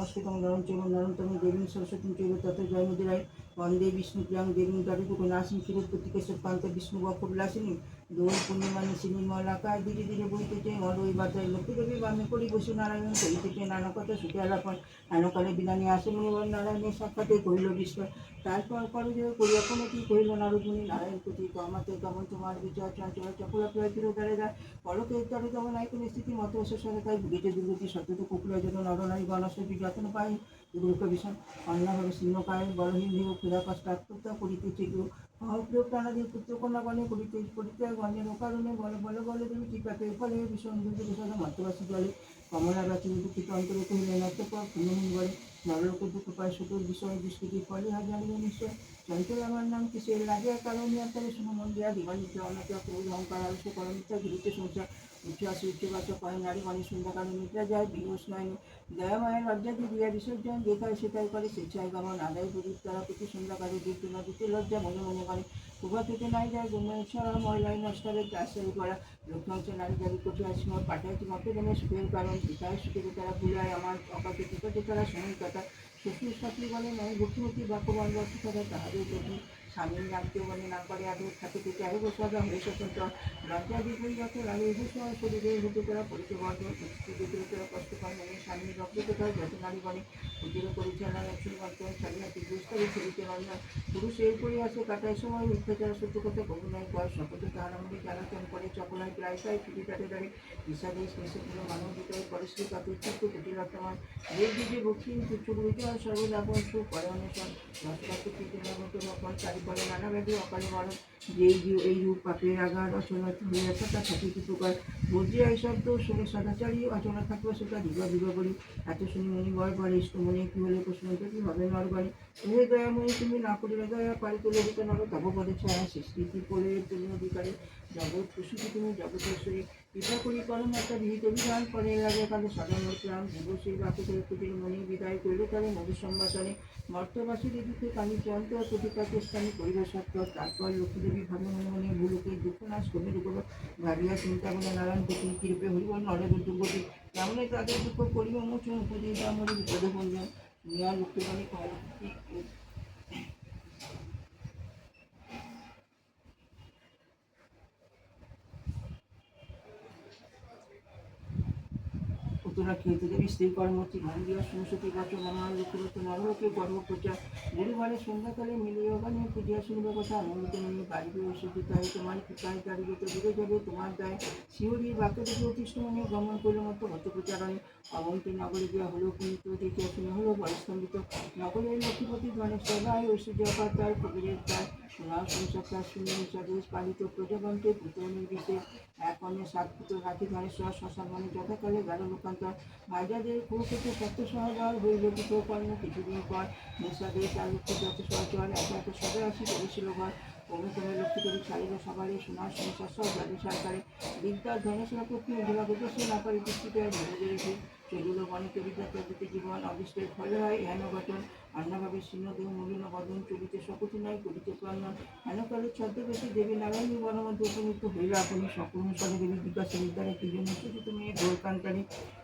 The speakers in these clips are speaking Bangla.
নমস্কৃতং নরং চৈব নরোত্তমং দেবীং সরস্বতীং চৈব ততো জয়মুদিরায় বন্দে বিষ্ণুপ্রিয়াং দেবীং জগৎনাশিং ক্ষীরোৎপত্তিকেশরকান্ত বিষ্ণুবক্ষবিলাসিনী দোল পূর্ণিমা নিশি নির্মলাকায় ধীরে ধীরে বইতেছে মলই বাতায় লক্ষ্মীদেবী বামে করি বসু নারায়ণ করিতেছে নানা কথা সুখে আলাপন হেনকালে বিনানি আসে মনিবর নারায়ণের সাক্ষাতে কহিল বিষ্ণু তারপর করজে করিয়া কোনো কি কহিল নারদমুনি নারায়ণ প্রতি কমাতে কমন তোমার বিচার চঞ্চল চকুলা প্রায় ফিরে দাঁড়ে পলকে তরে তখন নায়কের স্থিতি মতো সাথে তাই ভুগেছে দুর্গতি সত্যত কুকুরের জন্য নরনারী গণস্বী যত্ন পাই দুর্গ ভীষণ অন্যভাবে শীর্ণকায় বলহীন দেহ ক্ষুধা কষ্ট আত্মহত্যা করিতেছে কেউ মহাপ্রিয় প্রাণাদি পুত্রকন্যাগণে করিতে গণ্যের কারণে বলে বলে বলে দেবী টিকাতে ফলে ভীষণ দুর্গ বিষয় মধ্যবাসী জলে কমলা গাছের দুঃখিত অন্তরে কহিলেন নর্তপর পূর্ণহীন বলে নরলোক দুঃখ পায় শুকুর বিষয় দুষ্কৃতির ফলে হার জানিবে নিশ্চয় চঞ্চল আমার নাম কিসের লাগিয়া কারণ নিয়ন্ত্রণে শুনো মন দিয়া দিবানিতে অনাথা ক্রোধ অহংকার আলস্য করমিতা ঘিরিতে সংসার উচ্ছ্বাস উচ্চবাচক হয় নারী গণের সন্ধ্যাকালে নিদ্রা যায় বিঘোষ নয় দয়া মায়ের লজ্জাকে দিয়া বিসর্জন যেথায় সেটাই করে স্বেচ্ছায় গমন আদায় প্রদীপ তারা প্রতি সন্ধ্যাকালে দিতে না দিতে লজ্জা মনে মনে করে প্রভা থেকে নাই যায় গুণেশ্বর মহিলাই নষ্টারে ক্লাসের করা লক্ষ্যাংশ নারী দাবি কোটি আসিমার পাঠাইছি মতে দেনে সুখের কারণ পিতায় সুখে তারা ভুলায় আমার অকাকে পিতাকে তারা সময় কথা শ্বশুর শাশুড়ি বলে নয় ভক্তিমতী বাক্যবন্ধ কথা তাহাদের প্রতি স্বামীর নামকে বলে না করে আদর থাকে থেকে আরো বসাদা হয়ে স্বতন্ত্র লজ্জা দিবই যত লাগে এই সময় শরীরে হতে করা পরিচয়বর্ধ করা কষ্ট পায় মনে স্বামীর রক্ত কোথায় যত নারী বলে উদ্যোগ পরিচালনা লক্ষ্মী বর্তমান স্বাধীনতা বুঝতে ছবিতে রান্না পুরুষ এর পরে আসে কাটায় সময় মিথ্যাচার সত্য কথা করুণায় কর শপথে তাহার আমাকে জ্বালাতন করে চকলায় প্রায় তাই ফিরে কাটে দাঁড়ে বিষাদে স্নেহগুলো মানব বিতরে পরিশ্রী কাপের চিত্ত কুটির বর্তমান যে দিকে ভক্তি তুচ্ছগুলিতে সর্বদাপন সুখ করে অন্বেষণ রসকাত্য কীর্তনের মতো মকর চারি পরে নানা ব্যাধি অকালে মরণ যেই এই রূপ পাপের আঘাত রচনা হয়ে থাকা থাকিত প্রকার বজ্রিয়া এইসব তো শুনে সদাচারী অচলা থাকবে সেটা দিবা দিবা বলি এত শুনি মনি বর বলে ইষ্ট মনে কি হলে প্রশ্ন কি হবে নরবাণী হে দয়াময়ী তুমি না করিলে দয়া পারিত লোহিত নর তব পদে ছায়া সৃষ্টি কোলে তুমি অধিকারী জগৎ কুসুকি তুমি জগতেশ্বরী পিতা করি করম একটা বিহিত বিধান করে লাগে কালে সদন রাম যুবশ্রী বাকি করে কুটির মণি বিদায় করলে তারে মধু সম্ভাষণে মর্তবাসী দিদিকে কালী চন্ত প্রতিকাকে স্থানে করিবে সত্য তারপর লক্ষ্মীদেবী ভাবে মনে মনে ভুলুকে দুঃখ নাশ কমে দুঃখ ভাবিয়া চিন্তা বলে নারায়ণ প্রতি কৃপে হইব নরের দুর্গতি তেমনই তাদের দুঃখ করিব মোচন উপদেশ আমার বিপদে বললেন মিয়া লক্ষ্মীবাণী কয় পুতুরা খেতে দেবী স্ত্রী কর্মটি ভাঙ্গিয়া সংসতি বচন মনোহর লক্ষ্মীবত নরলোকে গর্ব প্রচার গুরুবারে সন্ধ্যাকালে মিলিয়ে ওখানে পুজিয়া শুনবে কথা অনুমতি নিয়ে বাড়িতে ওষুধি তাই তোমার পিতায় দাঁড়িয়ে তো দূরে যাবে তোমার দায় শিহরি বাক্য দেখে অতিষ্ঠ মনে গমন করলে মতো হত প্রচারণে অবন্তী নগরে গিয়া হলো পুনিত দেখিয়া শুনে হলো বয়স্তম্ভিত নগরের লক্ষ্মীপতি ধনের সভায় ঐশ্বর্য অপার তার কবিরের তার সোনার সংসার তার শূন্য স্বদেশ পালিত প্রজাবন্তে পুত্র নির্বিশেষ এক অন্য সাত পুত্র রাখি ধনেশ্বর শ্মশান মানে যথাকালে গেল লোকান্তর ভাইজাদের কুরুক্ষেত্রে সত্য সহবার হইল কিছু কর্ম কিছুদিন পর নেশাদের তার লক্ষ্য যত সহচর এত এত সদয় আসি করেছিল ঘর ক্রমে ক্রমে লক্ষ্মী করে ছাড়িল সবারে সোনার সংসার সব যাদের সরকারে বিদ্যার ধনেশ্বর পত্নী অধিবাগত সে না পারে দৃষ্টিতে ভেবে রেখে চলিল গণিত বিদ্যাতে দিতে জীবন অদৃষ্টের ফলে হয় হেন গঠন অন্যভাবে শীর্ণদেহ মলিন বদন চলিতে শকুতি নয় করিতে প্রাণ হেনকালে ছদ্মবেশী দেবী নারায়ণী বনমধ্যে উপনীত হইল আপনি সকল অনুসারে দেবীর বিকাশ বিদ্যারে কি জন্য সূচিত মেয়ে গোলকান্তারী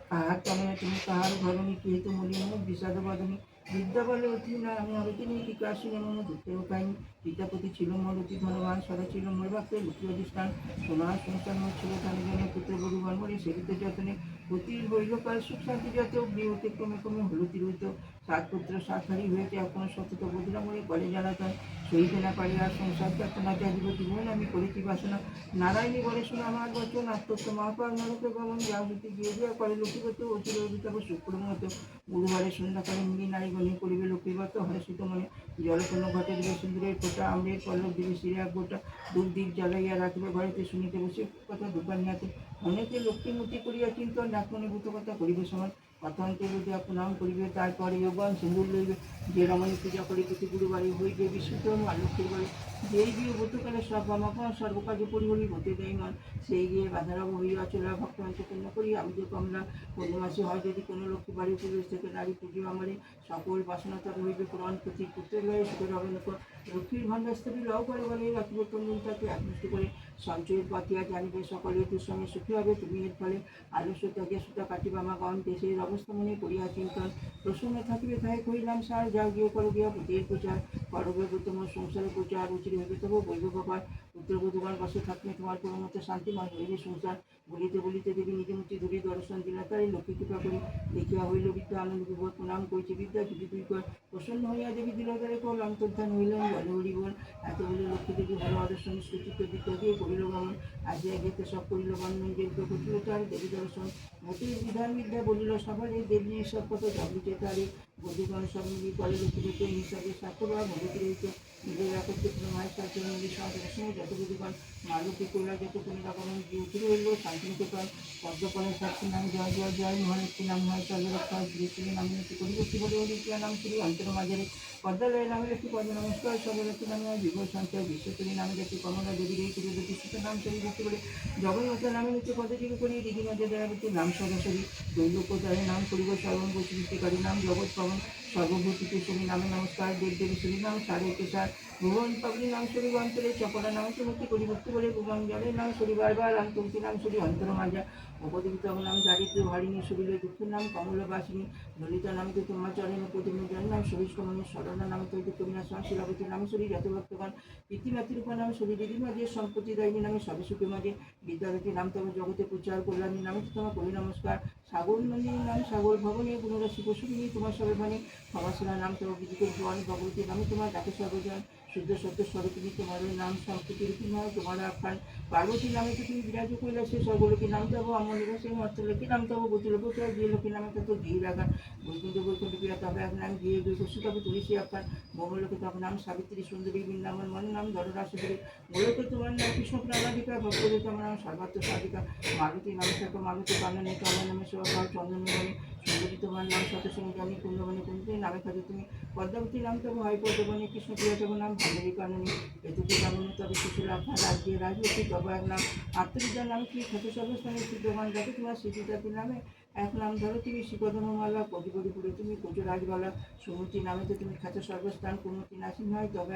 কাহার তনয়া তুমি কাহার ধরণী কেতু মলিন বিষাদ বদনী বিদ্যা বলে অতি না আমি অরতিনী টিকা শুনে মনে দুঃখেও কাহিনী পিতাপতি ছিল মোর অতি ধনবান সদা ছিল মোর ভক্তের লক্ষ্মী অধিষ্ঠান সোনার সংসার মোট ছিল ধনে জনে পুত্র বধূ বর্মরে সেবিত যতনে অতির হইল কাল সুখ শান্তি যত বিহতে ক্রমে ক্রমে হল তিরুত সাত পুত্র সাতহারি হয়েছে এখন সতত বধুরা মরে কলে জ্বালাতন সইতে না পারি আর সংসার যাতনা জাগিব জীবন আমি করেছি বাসনা নারায়ণী বলে শোনা আমার বচন আত্মত্ব মহাপাল নরকে গমন যা হইতে গিয়ে দিয়া করে লক্ষ্মীগত অচির অভিতাপ শুক্র মতো গুরুবারে সন্ধ্যাকালে মিলি নারী গণে করিবে লক্ষ্মীগত হয় সুত মনে জলপূর্ণ ঘটে দিবে সুন্দরের ফোটা আমরের পল্লব দিবে শিরা গোটা দুধ দ্বীপ জ্বালাইয়া রাখিবে ঘরেতে শুনিতে বসে কথা দোকান নিয়াতে অনেকে লক্ষ্মীমূর্তি করিয়া চিন্তন ডাকমণীভূত কথা করিবে সমান কথান্তে বুঝিয়া প্রণাম করিবে তারপরে যোগন সিন্দুর লইবে যে রমণী পূজা করি প্রতি গুরুবারে হইবে বিস্মৃত মা লক্ষ্মীর বাড়ি যেই গিয়ে ব্রতকালে সব বামাপন সর্বকাজে পরিহরি হতে দেয় মন সেই গিয়ে বাধারাব হইয়া চলা ভক্তমানকে পূর্ণ করি আমি যে কমলা পূর্ণমাসে হয় যদি কোনো লক্ষ্মী বাড়ি পুরুষ থেকে নারী পুজো আমারে সকল বাসনা তবে হইবে পুরাণ প্রতি পুত্রের লয়ে সুখের হবে লক্ষ্মীর ভান্ডার স্তরী লও করে বলে লক্ষ্মীবর্তন তাকে আকৃষ্ট করে সঞ্চয়ের পথিয়া জানিবে সকলে দুঃসমে সুখী হবে তুমি এর ফলে আলস্য ত্যাগে সুতা কাটিবা আমাগণ দেশের অবস্থা মনে করিয়া চিন্তন প্রসন্ন থাকিবে তাই কহিলাম সার যাও গিয়ে করো গিয়া পুঁতির প্রচার করবে তোমার সংসারের প্রচার উচিত হইবে তবু বৈধ ব্যাপার পুত্রবধূগণ বসে থাকলে তোমার কোনো মতো শান্তিময় হইবে সংসার বলিতে বলিতে দেবী নিজে মুচি ধরি দর্শন দিলা তাই লক্ষ্মী কৃপা করি দেখিয়া হইল বিদ্যা আনন্দ বিবোধ প্রণাম করেছে বিদ্যা যদি তুই কর প্রসন্ন হইয়া দেবী দিলদারে কল অন্তর্ধান হইলেন বলে হরিবল এত বলে লক্ষ্মী দেবী ভালো আদর্শন সুচিত্র বিদ্যা দিয়ে করিল গমন আজিয়া গেতে সব করিল বন্ধন যোগ্য ঘটিল তার দেবী দর্শন মতির বিধান বিদ্যা বলিল সবারই দেবী সব কত জাগিতে তারে বধূগণ সব মিলি পরে লক্ষ্মী দেখে হিসাবে সাক্ষর বা ভগতি রয়েছে নিজের একত্রে প্রমায় সাথে মিলি সমাজের যত বধূগণ মালুকে কইলা যত পুনরাগমন দিয়ে উঠে রইল শান্তিনিকেতন পদ্মপনের সাক্ষী নাম জয় জয় জয় মহানেত্রী নাম হয় সর্বরক্ষা বৃহস্পতি নামে একটি করি ভক্তি বলে অলিপিয়া নাম শ্রী অন্তর মাঝারে পদ্মালয় নামে একটি পদ নমস্কার সর্বরক্ষী নামে হয় বিভোর সঞ্চয় বিশ্বতরী নামে একটি কমলা দেবীর এই পুজো প্রতিষ্ঠিত নাম শ্রী ভক্তি বলে জগন্নাথ নামে নিত্য পদজীবী করি দিদি মাঝে দয়াবতী নাম সদস্বরী দৈলক্যতারে নাম করিব সর্বম বৈশিষ্ট্যকারী নাম জগৎ পবন সর্বভূতিকে শনি নামে নমস্কার দেবদেবী শনি নাম সাড়ে কেশার ভুবন পাবলি নাম শরী অঞ্চলে চপলা নাম সুমতি পরিবর্তী বলে ভুবন জলের নাম শরী বারবার রাম তুলসী নাম শরী অন্তর মাজা উপদেবিত নাম দারিদ্র হারিণী শরীরে দুঃখের নাম কমলবাসিনী ললিতা নামকে তোমার চরণ প্রতিমূর্তির নাম শরীর কমনী সরলা নামে তৈরি কন্যা শিলাবতী নামে শরী যত ভক্তগণ পৃথিবীর উপর নামে শরী দেবী মাঝে সম্পত্তি দায়ী নামে সবে সুখে মাঝে বিদ্যালয়ী নাম তবে জগতে প্রচার কল্যাণী নামে তোমার করি নমস্কার সাগর নন্দিনী নাম সাগর ভবনে গুণরাশি পশুবিনী তোমার সবে মানে ক্ষমাশিলা নাম তোমার বিদিত ভুবন ভগবতী নামে তোমার ডাকে সর্বজন শুদ্ধ সত্য স্বরূপিনী তোমার নাম সংস্কৃতি রূপীময় তোমার আখ্যান পার্বতী নামে তুমি বিরাজ কৈলাসে সর্বলোকী নাম তব আমার নিবাসে অর্থলোকী নাম তব গতিলোক গিয়ে লোকী নামে তত গিয়ে রাখান বৈকুণ্ঠ বৈকুণ্ঠ ক্রিয়া তবে এক নাম গিয়ে গিয়ে কশু তবে তুলসী আখ্যান ভ্রমলোকে তব নাম সাবিত্রী সুন্দরী বৃন্দাবন মন নাম ধররাশি গোলকে তোমার নাম কৃষ্ণ প্রাণাধিকা ভক্তদের তোমার নাম সর্বাত্ম সাধিকা মারুতি নামে থাকো মারুতি কাননে তোমার নামে সবার চন্দনমণি সুন্দরী তোমার নাম সতসঙ্গ জানি কুণ্ডমণি কুণ্ডী নামে থাকে তুমি পদ্মাবতী নাম তব হয় পদ্মবনী কৃষ্ণ প্রিয়া তব নাম ভান্ডারী কাননী এতুকে কাননী তবে শিশুর আপনার রাজ্যে রাজবতী তব এক নাম আত্মবিদ্যার নাম কি খ্যাত সর্বস্থানে সিদ্ধমান যাকে তোমার স্মৃতিজাতির নামে এক নাম ধরো তুমি শিকদমমালা কটিপটিপুরে তুমি কুচ রাজবালা সুমতি নামে তো তুমি খ্যাত সর্বস্থান কুমতি নাসিন হয় তবে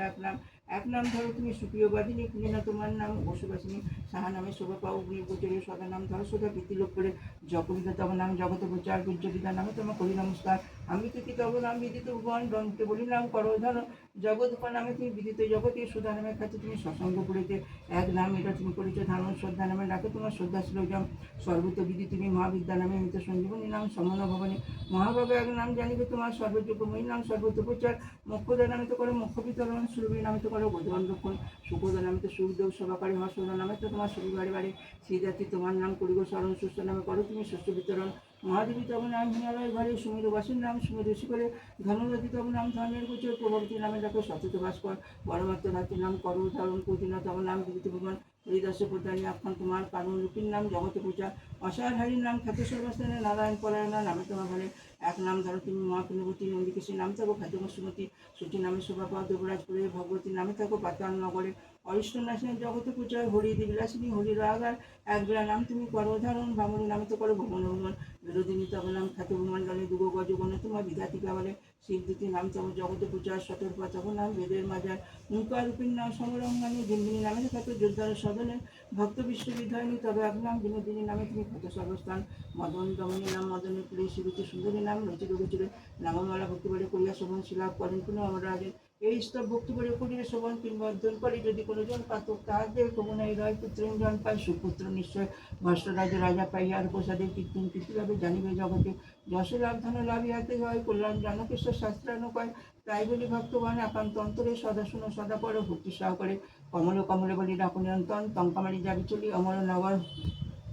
এক নাম ধরো তুমি সুপ্রিয়বাদিনী কুঞ্জনা তোমার নাম বসুবাসিনী সাহা নামে শোভা পাও গুণী গোচরে সদা নাম ধরো সোধা প্রীতিলোক করে জপবিদা তব নাম জগত প্রচার গুজ্জবিদা নামে তোমার করি নমস্কার আমি তুই তব নাম বিদিত ভুবন ব্রহ্মকে বলি নাম করো ধরো জগৎ উপর নামে তুমি বিদিত জগতে সুধা নামে খ্যাতি তুমি সৎসঙ্গ করিতে এক নাম এটা তুমি করেছ ধর্ম শ্রদ্ধা নামে ডাকে তোমার শ্রদ্ধাশীল জম সর্বত বিধি তুমি মহাবিদ্যা নামে মৃত সঞ্জীবনী নাম সমন ভবনী মহাভাবে এক নাম জানিবে তোমার সর্বযোগ্যময়ী নাম সর্বত প্রচার মুখ্যদা নামে তো করে মুখ্য বিতরণ সুরভী নামে তো করে বোধন রক্ষণ সুখদা নামে তো সুখদেব সভাকারী হর্ষদা নামে তো তোমার শরীর বাড়ি বাড়ি শ্রীজাতি তোমার নাম করিব স্মরণ সুস্থ নামে করো তুমি শস্য বিতরণ মহাদেবী তব নাম হিমালয় ঘরে সুমেরু বাসীর নাম সুমেরু শিখরে ধনুরতি তব নাম ধর্মের গোচর প্রবর্তী নামে ডাকে সতত ভাস্কর পরমাত্ম রাতির নাম করো ধারণ কঠিনা তব নাম বিদিত ভগবান হরিদাস প্রদানী আখ্যান তোমার কারণ রূপীর নাম জগত পূজা অসারহারীর নাম খ্যাত সর্বস্থানে নারায়ণ পরায়ণা নামে তোমার ঘরে এক নাম ধরো তুমি মহাপুণ্যবতী নন্দিকেশী নাম থাকো খ্যাতম সুমতি সূচি নামে শোভা দেবরাজপুরে ভগবতীর নামে থাকো পাতাল নগরে অরিষ্ট নাসিনী জগত পূজায় হরি দিবিলাসিনী হরি রাগার এক বেলা নাম তুমি করো ধারণ ভামনী নামে তো করো ভ্রমণ ভ্রমণ বিরোধিনী তব নাম খ্যাত ভূমণ্ডলে দুগ গজগণ তোমার বিধাতিকা বলে শিবদূতি নাম তব জগত পূজার সতর্পা তব নাম বেদের মাজার মুখারূপীর নাম সমরঙ্গানী দিনদিনী নামে খ্যাত যোদ্ধার সদনে ভক্ত বিশ্ববিধায়নী তবে এক নাম বিনোদিনী নামে তুমি খ্যাত সর্বস্থান মদন দমনী নাম মদনের প্রিয় শিবতী সুন্দরী নাম রচিত গোচরে নামমালা ভক্তি বলে করিয়া শোভন শিলাভ করেন কোনো অমরাজের এই স্তব ভক্তি বলে করিয়া শোভন কিংবা অর্জন করে যদি কোনো জন পাতক তাহাদের কমনাই রয় পুত্র জন পায় সুপুত্র নিশ্চয় ভষ্টরাজ রাজা পাইয়ার প্রসাদে কীর্তন কীর্তিভাবে জানিবে জগতে যশ লাভ ধন লাভ ইহাতে হয় কল্যাণ জানকেশ্বর শাস্ত্রানুকয় তাই বলি ভক্তগণ একান্ত অন্তরে সদা শুনো সদা পর ভক্তি সহকারে কমল কমল বলি ডাক নিয়ন্ত্রণ টঙ্কামারি যাবি চলি অমর নগর